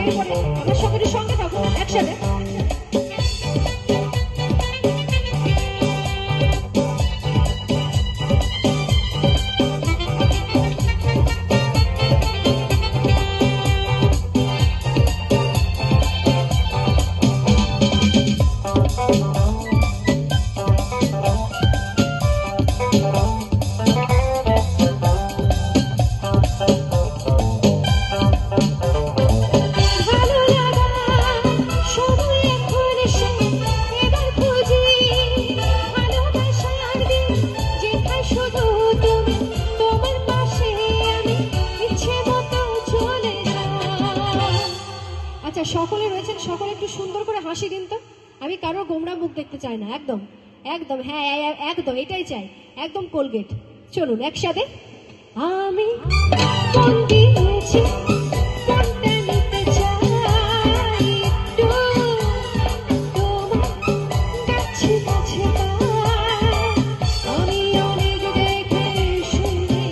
এরপরে আমার সকলের সঙ্গে থাকো একসাথে। আচ্ছা সকলে রয়েছেন, সকলে একটু সুন্দর করে হাসি দিন তো। আমি কারো গোমরা মুখ দেখতে চাই না, একদম একদম, হ্যাঁ একদম এটাই চাই, একদম কোলগেট। চলুন একসাথে। আমি কোন দিয়েছি কোনটা নিতে চাই, একটু তোমার কাছে কাছে পাই। আমি অনেক দেখে শুনে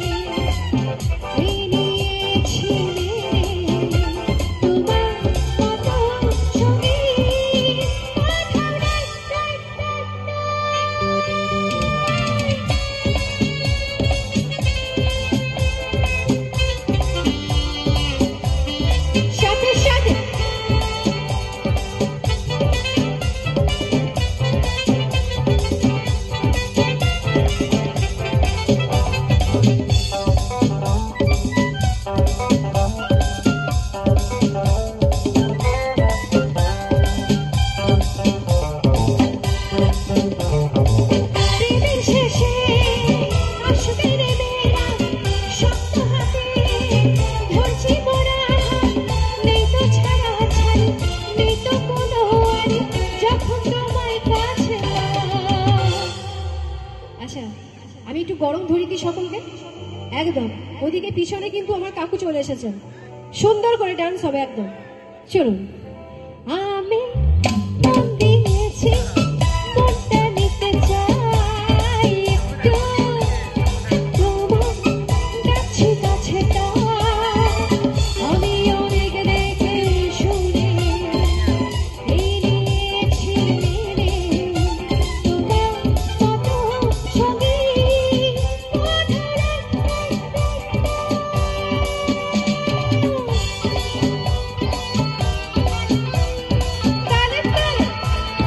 এই নিয়েছি মেনে, তোমার মতো সঙ্গী কোথাও নাই, নাই, নাই, নাই। সাথে সাথে দিনের শেষে আসবে রে মেয়েরা, শক্ত হাতে ধরছি মোরা হাত, নেই তো ছাড়াছাড়ি, নেই তো কোনো আড়ি, যখন তোমায় কাছে পাই। আচ্ছা আমি একটু গরম ধরি কি সকলকে, একদম। ওদিকে পিছনে কিন্তু আমার কাকু চলে এসেছেন, সুন্দর করে ডান্স হবে একদম। চলুন। আমি